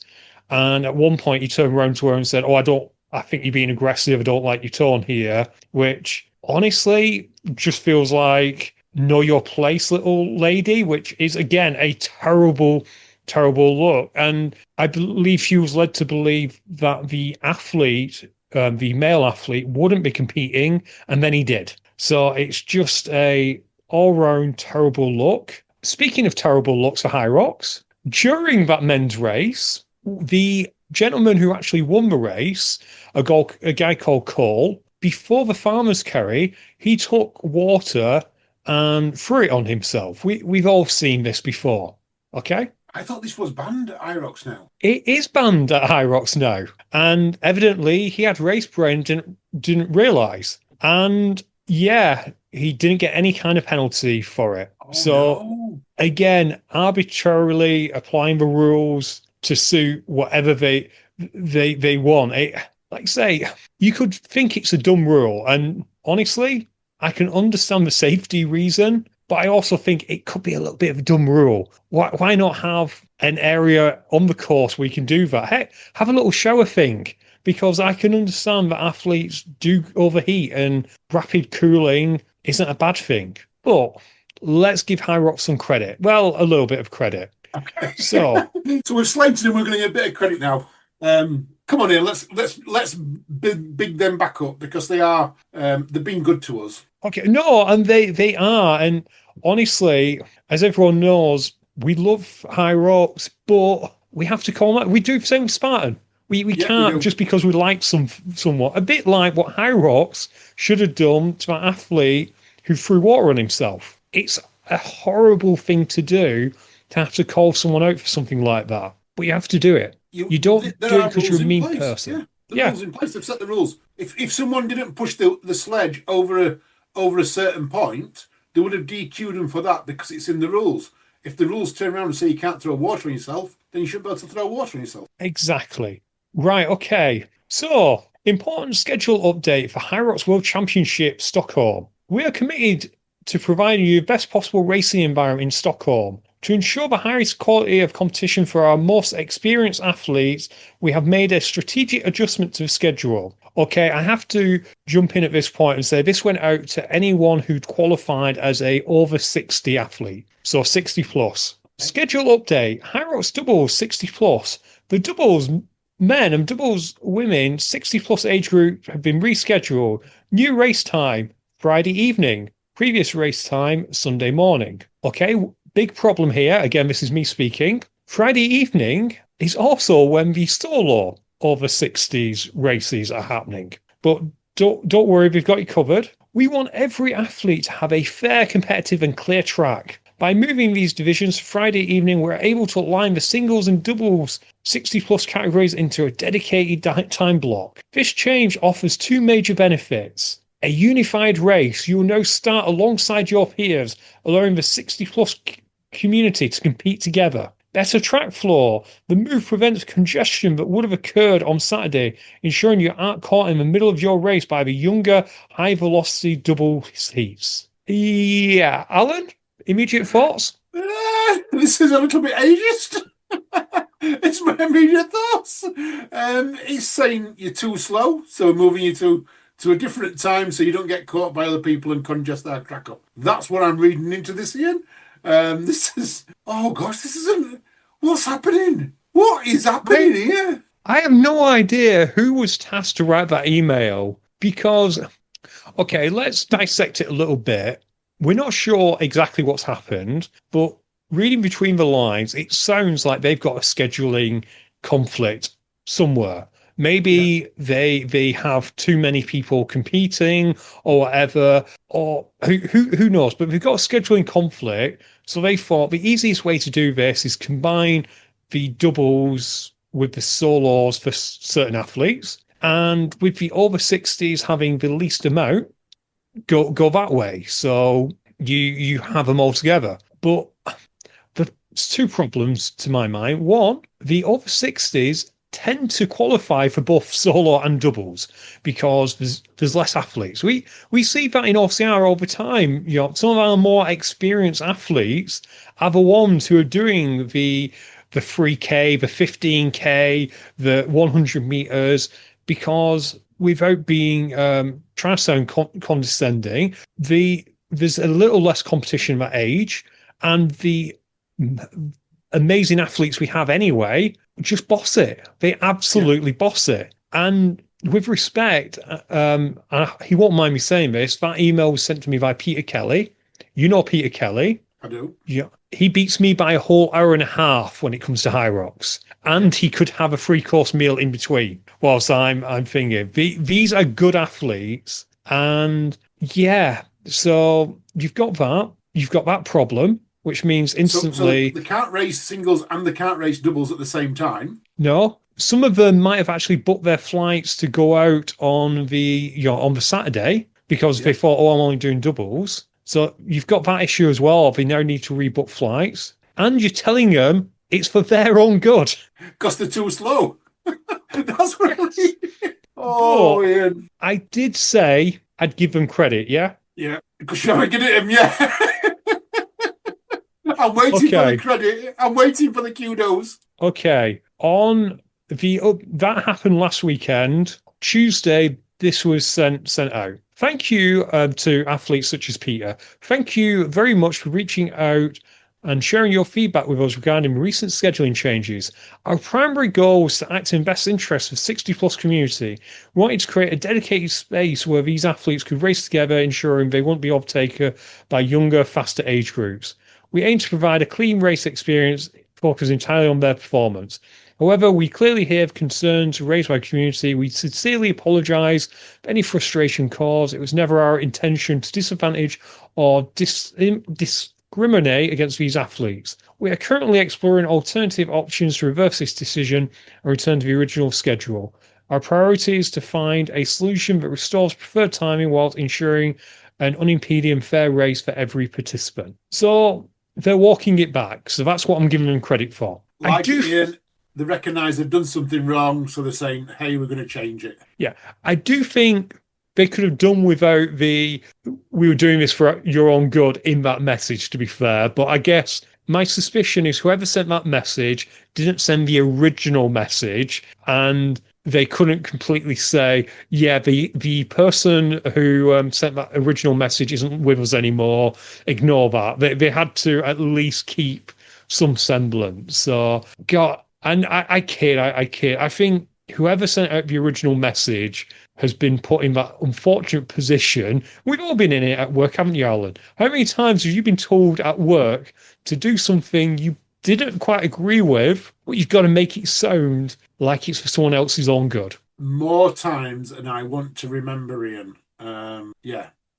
and at one point he turned around to her and said, I think you're being aggressive, I don't like your tone here, which honestly just feels like know your place, little lady, which is, again, a terrible, terrible look. And I believe she was led to believe that the male athlete, wouldn't be competing, and then he did. So it's just a all-round terrible look. Speaking of terrible looks for HYROX, during that men's race, the gentleman who actually won the race, a guy called Cole, before the farmer's carry, he took water and threw it on himself. We've all seen this before, okay? I thought this was banned at HYROX now. It is banned at HYROX now. And evidently he had race brain, didn't realise. And yeah, he didn't get any kind of penalty for it. Again, arbitrarily applying the rules to suit whatever they want. Like I say, you could think it's a dumb rule. And honestly, I can understand the safety reason, but I also think it could be a little bit of a dumb rule. Why not have an area on the course where you can do that? Heck, have a little shower thing, because I can understand that athletes do overheat and rapid cooling isn't a bad thing. But let's give HYROX some credit. Well, a little bit of credit. Okay. So we've slated them. We're going to get a bit of credit now. Come on in. Let's big them back up, because they've been good to us. Okay, no, and they are, and honestly, as everyone knows, we love HYROX, but we have to call that. We do the same with Spartan. We can't just because we like somewhat. A bit like what HYROX should have done to that athlete who threw water on himself. It's a horrible thing to do, to have to call someone out for something like that, but you have to do it. You don't do it because you're a mean person. The rules in place. They've set the rules. If someone didn't push the sledge over a certain point, they would have DQ'd them for that, because it's in the rules. If the rules turn around and say you can't throw water on yourself, then you should be able to throw water on yourself. Exactly. Right, okay. So, important schedule update for HYROX World Championship Stockholm. We are committed to providing you the best possible racing environment in Stockholm. To ensure the highest quality of competition for our most experienced athletes, we have made a strategic adjustment to the schedule. Okay, I have to jump in at this point and say this went out to anyone who'd qualified as a over 60 athlete, so 60 plus. Schedule update, HYROX doubles 60 plus. The doubles men and doubles women 60 plus age group have been rescheduled. New race time, Friday evening. Previous race time, Sunday morning. Okay, big problem here. Again, this is me speaking. Friday evening is also when the solo over 60s races are happening. But don't worry, we've got you covered. We want every athlete to have a fair, competitive and clear track. By moving these divisions to Friday evening, we're able to align the singles and doubles 60 plus categories into a dedicated time block. This change offers two major benefits. A unified race, you will now start alongside your peers, allowing the 60 plus community to compete together. Better track floor. The move prevents congestion that would have occurred on Saturday, ensuring you aren't caught in the middle of your race by the younger, high-velocity double heats. Yeah, Alan, immediate thoughts? This is a little bit ageist. It's my immediate thoughts. It's saying you're too slow, so moving you to a different time so you don't get caught by other people and congest our track up. That's what I'm reading into this, Ian. This is, oh gosh, this isn't, what's happening? What is happening here? I have no idea who was tasked to write that email because, okay, let's dissect it a little bit. We're not sure exactly what's happened, but reading between the lines, it sounds like they've got a scheduling conflict somewhere. Maybe they have too many people competing or whatever, or who knows? But they've got a scheduling conflict, so they thought the easiest way to do this is combine the doubles with the solos for certain athletes, and with the over 60s having the least amount, go that way. So you have them all together. But there's two problems to my mind. One, the over 60s tend to qualify for both solo and doubles because there's less athletes. We see that in OCR all the time. You know, some of our more experienced athletes are the ones who are doing the 3K, the 15K, the 100 meters, because without being trying to sound condescending, there's a little less competition at that age, and the amazing athletes we have anyway just boss it. They absolutely boss it. And with respect, he won't mind me saying this, that email was sent to me by Peter Kelly. You know Peter Kelly. I do. Yeah. He beats me by a whole hour and a half when it comes to HYROX. And he could have a 3-course meal in between whilst I'm thinking. These are good athletes. And yeah, so you've got that problem, which means instantly... So they can't race singles and they can't race doubles at the same time? No. Some of them might have actually booked their flights to go out on the Saturday because they thought, I'm only doing doubles. So you've got that issue as well. They now need to rebook flights. And you're telling them it's for their own good. Because they're too slow. That's what I mean. Oh, Ian. I did say I'd give them credit, yeah? Yeah, because you haven't given it them yet. I'm waiting for the credit. I'm waiting for the kudos. Okay. That happened last weekend. Tuesday, this was sent out. Thank you to athletes such as Peter. Thank you very much for reaching out and sharing your feedback with us regarding recent scheduling changes. Our primary goal was to act in best interest of 60-plus community. We wanted to create a dedicated space where these athletes could race together, ensuring they won't be overtaken by younger, faster age groups. We aim to provide a clean race experience focused entirely on their performance. However, we clearly have concerns raised by the community. We sincerely apologise for any frustration caused. It was never our intention to disadvantage or discriminate against these athletes. We are currently exploring alternative options to reverse this decision and return to the original schedule. Our priority is to find a solution that restores preferred timing whilst ensuring an unimpeded and fair race for every participant. So they're walking it back. So that's what I'm giving them credit for. Ian, they recognise they've done something wrong, so they're saying, hey, we're going to change it. Yeah, I do think they could have done without we were doing this for your own good in that message, to be fair. But I guess my suspicion is whoever sent that message didn't send the original message, and they couldn't completely say, yeah, the person who sent that original message isn't with us anymore. Ignore that. They had to at least keep some semblance. So, God, and I kid. I think whoever sent out the original message has been put in that unfortunate position. We've all been in it at work, haven't you, Alan? How many times have you been told at work to do something you didn't quite agree with, but you've got to make it sound like it's for someone else's own good? More times than I want to remember, Ian.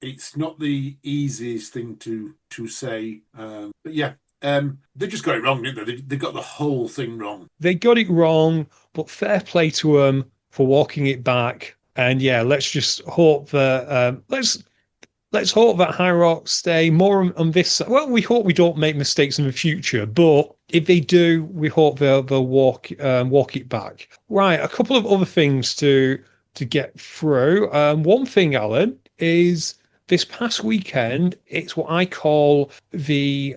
It's not the easiest thing to say. But yeah, they just got it wrong, didn't they? They got the whole thing wrong. They got it wrong, but fair play to them for walking it back. And yeah, let's just hope that let's hope that HYROX stay more on this. Well, we hope we don't make mistakes in the future, but if they do, we hope they'll walk it back. Right, a couple of other things to get through. One thing, Alan, is this past weekend. It's what I call the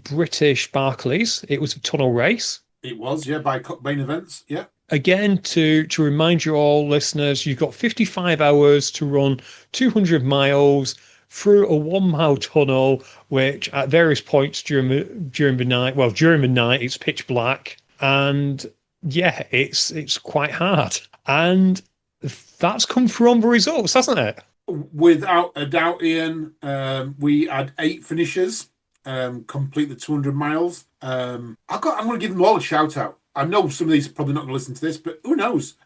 British Barclays. It was a tunnel race. It was, yeah, by main events, yeah. Again, to remind you all, listeners, you've got 55 hours to run 200 miles through a 1 mile tunnel, which at various points during the night, it's pitch black, and yeah, it's quite hard, and that's come from the results, hasn't it? Without a doubt, Ian. We had 8 finishers complete the 200 miles. I'm going to give them all a shout out. I know some of these are probably not going to listen to this, but who knows?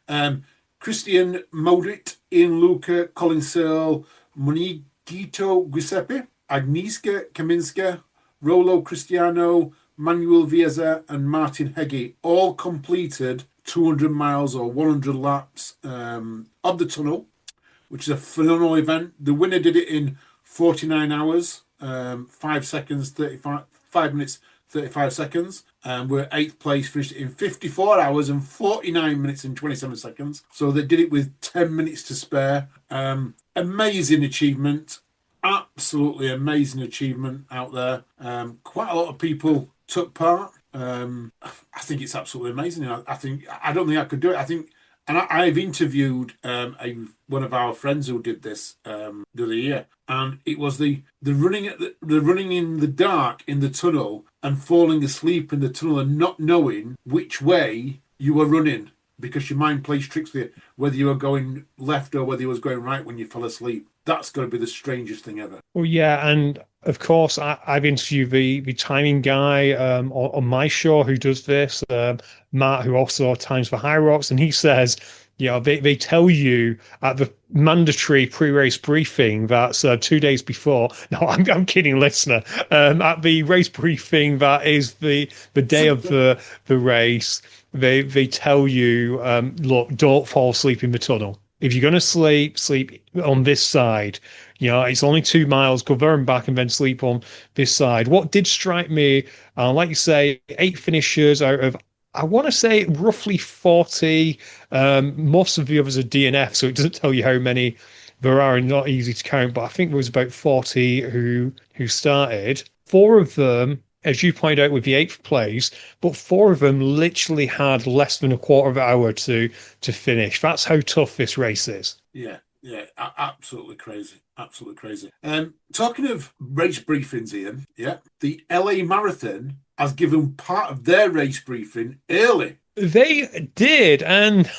Christian Modit, Ian Luca, Colin Searle, Monigito Giuseppe, Agnieszka Kaminska, Rolo Cristiano, Manuel Vieza, and Martin Heggie all completed 200 miles or 100 laps of the tunnel, which is a phenomenal event. The winner did it in 49 hours, 5 minutes, 35 seconds. We're 8th place, finished in 54 hours and 49 minutes and 27 seconds. So they did it with 10 minutes to spare. Amazing achievement. Absolutely amazing achievement out there. Quite a lot of people took part. I think it's absolutely amazing. I don't think I could do it. I've interviewed one of our friends who did this the other year, and it was the running in the dark in the tunnel and falling asleep in the tunnel and not knowing which way you were running because your mind plays tricks with you, whether you were going left or whether you was going right when you fell asleep. That's got to be the strangest thing ever. Well, yeah, and of course, I've interviewed the timing guy on my show who does this, Matt, who also times for HYROX, and he says, they tell you at the mandatory pre-race briefing that's 2 days before. No, I'm kidding, listener. At the race briefing that is the day of the race, they tell you, look, don't fall asleep in the tunnel. If you're going to sleep on this side. It's only 2 miles, go there and back and then sleep on this side. What did strike me, like you say, 8 finishers out of, I want to say, roughly 40. Most of the others are DNF, so it doesn't tell you how many there are, and not easy to count, but I think there was about 40 who started. 4 of them, as you pointed out, with the 8th place, but 4 of them literally had less than a quarter of an hour to finish. That's how tough this race is. Yeah, absolutely crazy. Absolutely crazy. Talking of race briefings, Ian, the LA Marathon has given part of their race briefing early. They did, and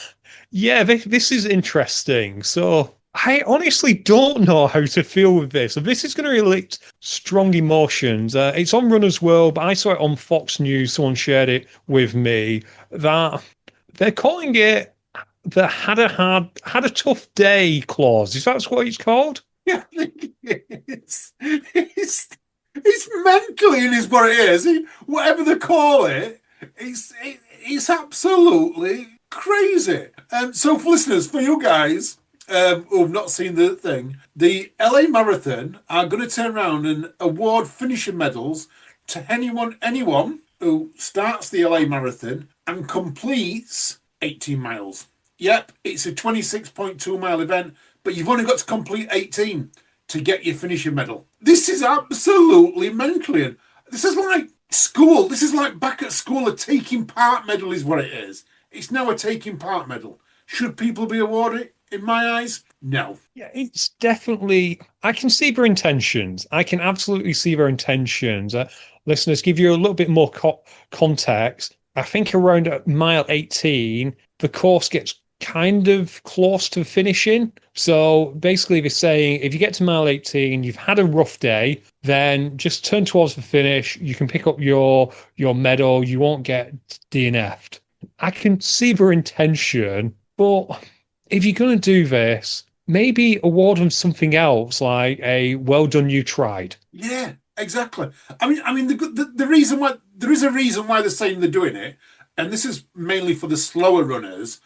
this is interesting. So I honestly don't know how to feel with this. So this is going to elicit strong emotions. It's on Runner's World, but I saw it on Fox News. Someone shared it with me that they're calling it the had a tough day clause. Is that what it's called? Yeah, it's mentally in is what it is. Whatever they call it, it's absolutely crazy. So for listeners, for you guys who've not seen the thing, the LA Marathon are going to turn around and award finisher medals to anyone who starts the LA Marathon and completes 18 miles. Yep, it's a 26.2 mile event, but you've only got to complete 18 to get your finisher medal. This is absolutely mental. This is like school. This is like back at school, a taking part medal is what it is. It's now a taking part medal. Should people be awarded? In my eyes, no. Yeah, it's definitely, I can see their intentions. I can absolutely see their intentions. Listeners, give you a little bit more context. I think around mile 18, the course gets kind of close to finishing. So basically they're saying if you get to mile 18, you've had a rough day, then just turn towards the finish. You can pick up your medal. You won't get DNF'd. I can see their intention, but if you're going to do this, maybe award them something else, like a well done, you tried. Yeah, exactly. I mean, the reason why there is a reason why they're saying they're doing it, and this is mainly for the slower runners,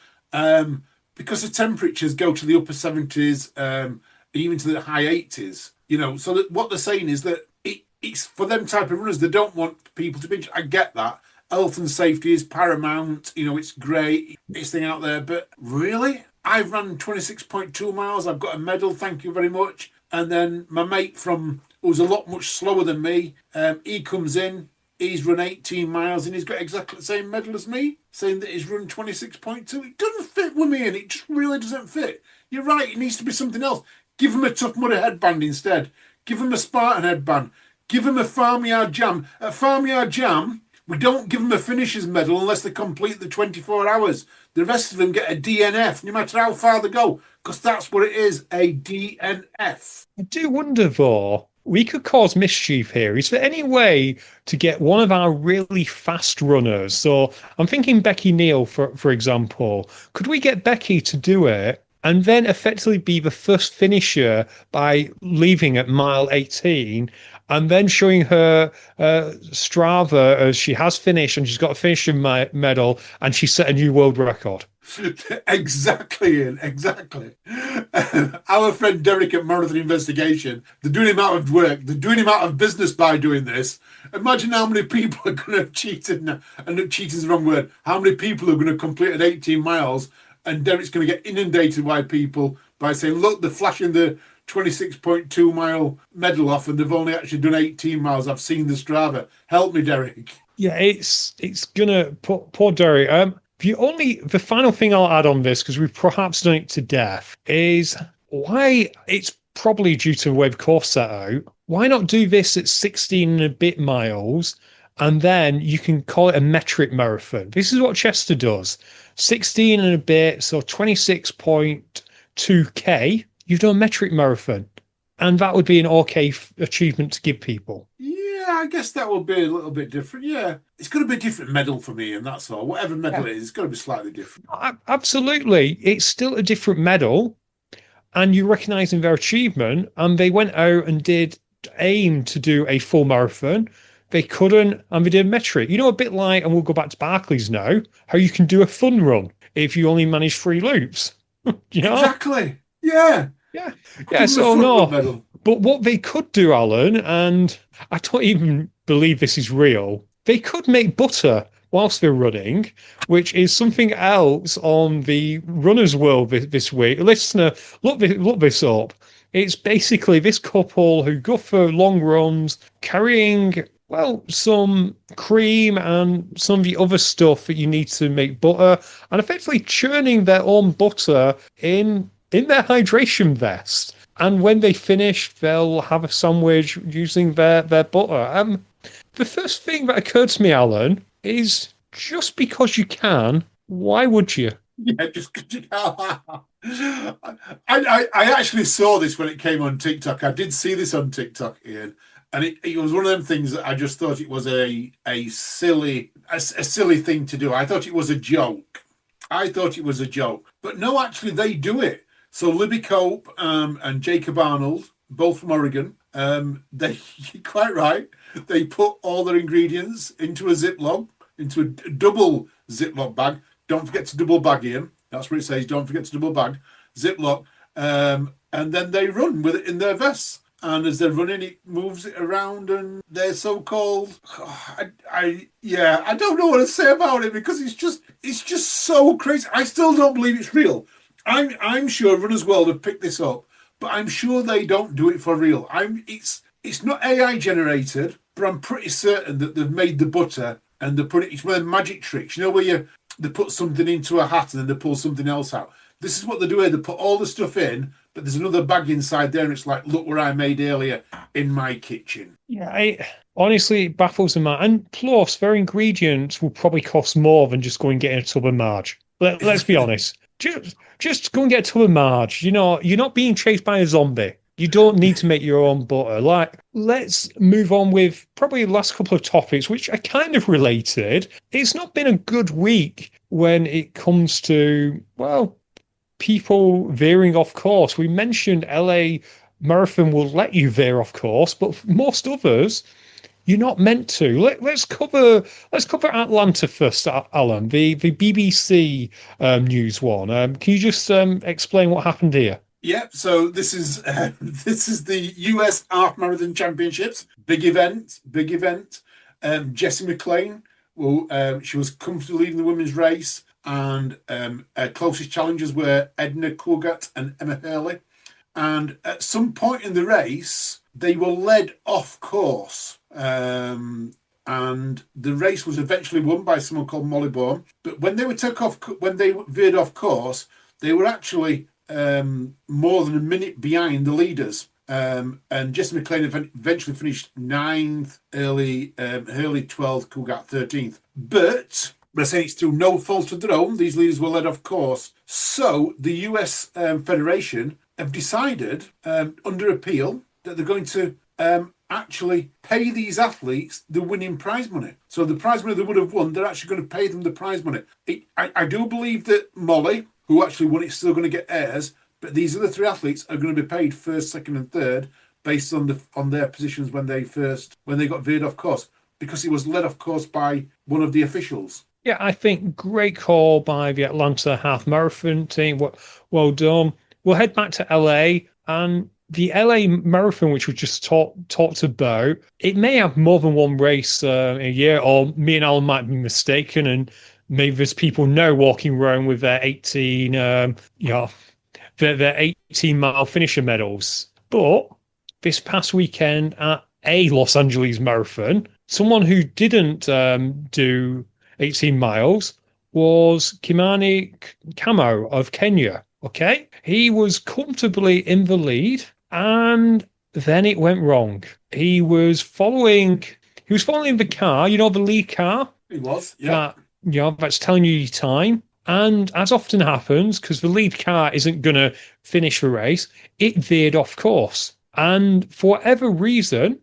because the temperatures go to the upper 70s, even to the high 80s. So that what they're saying is that it's for them type of runners. They don't want people to be. I get that, health and safety is paramount. You know, it's great. It's thing out there. But really, I've run 26.2 miles. I've got a medal. Thank you very much. And then my mate who's a lot much slower than me, he comes in. He's run 18 miles and he's got exactly the same medal as me, saying that he's run 26.2. It doesn't fit with me, and it just really doesn't fit. You're right, it needs to be something else. Give him a Tough Mudder headband instead. Give him a Spartan headband. Give him a Farmyard Jam. At Farmyard Jam, we don't give them a finisher's medal unless they complete the 24 hours. The rest of them get a DNF, no matter how far they go, because that's what it is, a DNF. I do wonder, though, we could cause mischief here. Is there any way to get one of our really fast runners? So I'm thinking Becky Neal, for example. Could we get Becky to do it and then effectively be the first finisher by leaving at mile 18 and then showing her Strava as she has finished and she's got a finishing medal and she set a new world record? Exactly, Ian, exactly. Our friend Derek at Marathon Investigation, they're doing him out of work, they're doing him out of business by doing this. Imagine how many people are going to have cheated, and cheating's the wrong word, how many people are going to complete at 18 miles, and Derek's going to get inundated by people by saying, look, they're flashing the 26.2 mile medal off and they've only actually done 18 miles. I've seen the Strava. Help me, Derek. Yeah, it's gonna poor Derek. The final thing I'll add on this, because we've perhaps done it to death, is why it's probably due to the way the course set out. Why not do this at 16 and a bit miles, and then you can call it a metric marathon? This is what Chester does. 16 and a bit, so 26.2k. You've done a metric marathon, and that would be an okay achievement to give people. Yeah, I guess that will be a little bit different. Yeah, it's going to be a different medal for me, and that's all. Whatever medal it is, it's going to be slightly different. Absolutely. It's still a different medal, and you're recognising their achievement, and they went out and did aim to do a full marathon. They couldn't, and they did a metric. You know, a bit like, and we'll go back to Barclays now, how you can do a fun run if you only manage 3 loops. You know? Exactly. Yeah. Yeah. So no. But what they could do, Alan, and I don't even believe this is real, they could make butter whilst they're running, which is something else on the runner's world this week. Listener, look this up. It's basically this couple who go for long runs carrying, well, some cream and some of the other stuff that you need to make butter, and effectively churning their own butter in their hydration vest. And when they finish, they'll have a sandwich using their butter. The first thing that occurred to me, Alan, is just because you can, why would you? Yeah, just because you can. I actually saw this when it came on TikTok. I did see this on TikTok, Ian. And it was one of them things that I just thought it was a silly thing to do. I thought it was a joke. But no, actually, they do it. So Libby Cope and Jacob Arnold, both from Oregon, you're quite right. They put all their ingredients into a Ziploc, into a double Ziploc bag. Don't forget to double bag, Ian. That's what it says. Don't forget to double bag. Ziploc. And then they run with it in their vests. And as they're running, it moves it around, and they're so-called. I don't know what to say about it, because it's just so crazy. I still don't believe it's real. I'm sure Runners World have picked this up, but I'm sure they don't do it for real. It's not AI generated, but I'm pretty certain that they've made the butter and they put it. It's one of the magic tricks, you know, where they put something into a hat and then they pull something else out. This is what they do here. They put all the stuff in, but there's another bag inside there, and it's like, look what I made earlier in my kitchen. Yeah, honestly, it baffles me. And plus, their ingredients will probably cost more than just going and getting a tub of Marge. Let's be honest. Just go and get a tub of Marge. You know, you're not being chased by a zombie. You don't need to make your own butter. Let's move on with probably the last couple of topics, which are kind of related. It's not been a good week when it comes to, well, people veering off course. We mentioned LA Marathon will let you veer off course, but most others, you're not meant to. Let's cover Atlanta first, Alan, the BBC news one. Can you just explain what happened here? Yeah, so this is the US Half Marathon Championships. Big event. Jessie McLean Well, she was comfortably leading the women's race, and her closest challengers were Edna Cogat and Emma Hurley. And at some point in the race, they were led off course. And the race was eventually won by someone called Molly Baum. But when they veered off course, they were actually more than a minute behind the leaders. And Jesse McLean eventually finished 9th, Hurley 12th, Cogat 13th. But I say it's through no fault of their own. These leaders were led off course. So the US Federation have decided, under appeal, that they're going to actually pay these athletes the winning prize money. So the prize money they would have won, they're actually going to pay them the prize money. I do believe that Molly, who actually won it, is still going to get heirs, but these other 3 athletes are going to be paid first, second, and third based on their positions when they got veered off course, because it was led off course by one of the officials. Yeah, I think great call by the Atlanta Half Marathon team. Well done. We'll head back to LA, and the LA Marathon, which we just talked about, it may have more than one race a year, or me and Alan might be mistaken, and maybe there's people now walking around with their 18-mile finisher medals. But this past weekend at a Los Angeles Marathon, someone who didn't do 18 miles was Kimani Kamo of Kenya. Okay, he was comfortably in the lead, and then it went wrong. He was following the car, the lead car. He was, yeah. That's telling you your time. And as often happens, because the lead car isn't going to finish the race, it veered off course. And for whatever reason,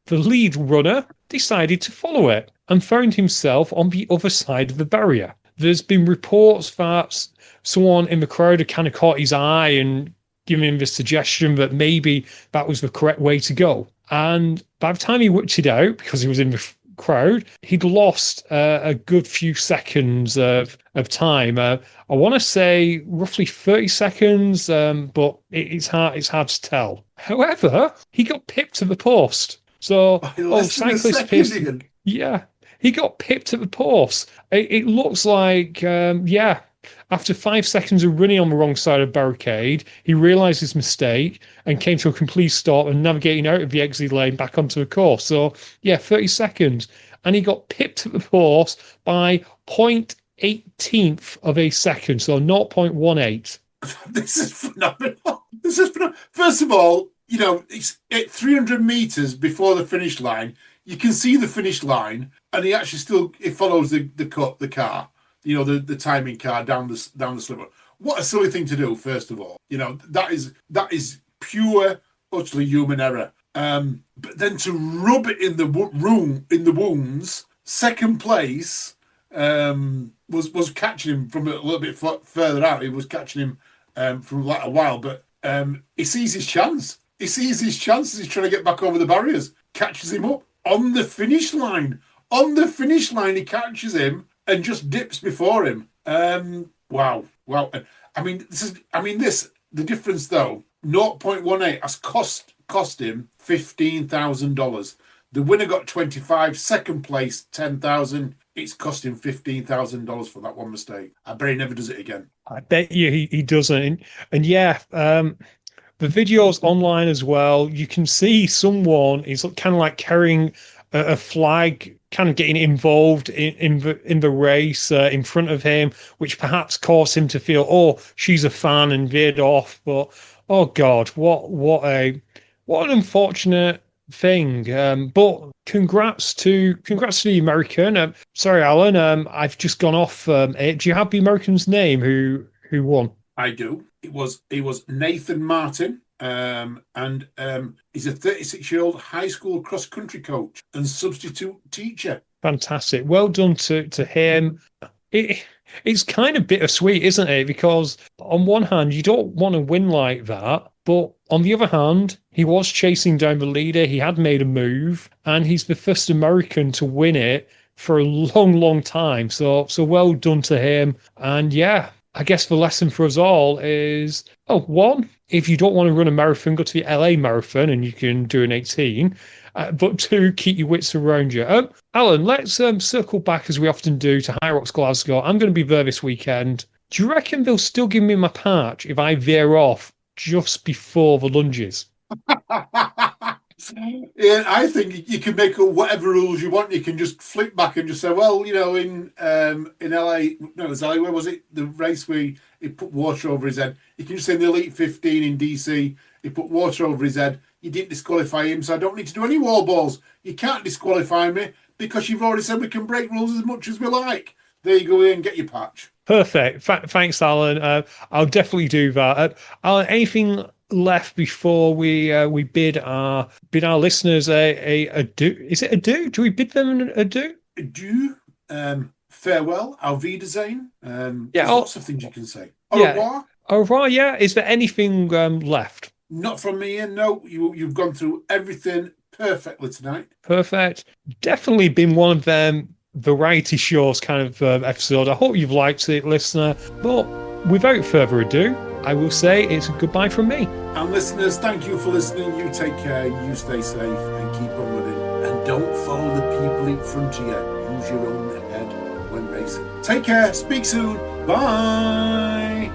the lead runner decided to follow it and found himself on the other side of the barrier. There's been reports that someone in the crowd had kind of caught his eye and given him the suggestion that maybe that was the correct way to go. And by the time he worked it out, because he was in the crowd, he'd lost a good few seconds of time. I want to say roughly 30 seconds, but it's hard to tell. However, he got pipped at the post. So, cyclist pissed. Yeah, he got pipped at the post. It looks like, after 5 seconds of running on the wrong side of the barricade, he realised his mistake and came to a complete stop and navigating out of the exit lane back onto the course. So, 30 seconds. And he got pipped at the post by 0.18th of a second, so 0.18. This is phenomenal. First of all, it's at 300 metres before the finish line. You can see the finish line, and he follows the car. The timing car down the slipper. What a silly thing to do, first of all. That is pure, utterly human error. But then to rub it in the wounds, second place was catching him from a little bit further out. He was catching him from like a while, but he sees his chance. He sees his chances. He's trying to get back over the barriers. Catches him up on the finish line. On the finish line, he catches him and just dips before him. Wow. The difference though, 0.18 has cost him $15,000. The winner got 25, second place 10,000. It's cost him $15,000 for that one mistake. I bet he never does it again. I bet you he doesn't. And the video's online as well. You can see someone is kind of like carrying a flag, kind of getting involved in the race in front of him, which perhaps caused him to feel, she's a fan and veered off. But oh God, what an unfortunate thing. But congrats to the American. Sorry, Alan, I've just gone off. Do you have the American's name who won? I do. It was Nathan Martin. And he's a 36-year-old high school cross-country coach and substitute teacher. Fantastic. Well done to him. It's kind of bittersweet, isn't it? Because on one hand, you don't want to win like that, but on the other hand, he was chasing down the leader. He had made a move, and he's the first American to win it for a long, long time. So well done to him. And I guess the lesson for us all is, one, if you don't want to run a marathon, go to the LA Marathon and you can do an 18. but two, keep your wits around you. Alan, let's circle back as we often do to HYROX Glasgow. I'm going to be there this weekend. Do you reckon they'll still give me my patch if I veer off just before the lunges? Yeah, I think you can make up whatever rules you want. You can just flip back and just say, well, in LA, no, it was LA, where was it? The race where he put water over his head. You can just say in the Elite 15 in DC, he put water over his head. You didn't disqualify him, so I don't need to do any wall balls. You can't disqualify me because you've already said we can break rules as much as we like. There you go in, get your patch. Perfect. Thanks, Alan. I'll definitely do that. Alan, anything left before we bid our listeners a do? Is it a do? Do we bid them a do? A do. Farewell. Auf Wiedersehen. There's lots of things you can say. Au revoir. Au revoir. Yeah. Is there anything left? Not from me, Ian. No. You've gone through everything perfectly tonight. Perfect. Definitely been one of them variety shows kind of episode. I hope you've liked it, listener. But without further ado, I will say it's a goodbye from me. And listeners, thank you for listening. You take care, you stay safe, and keep on running. And don't follow the people in front of you. Use your own head when racing. Take care. Speak soon. Bye.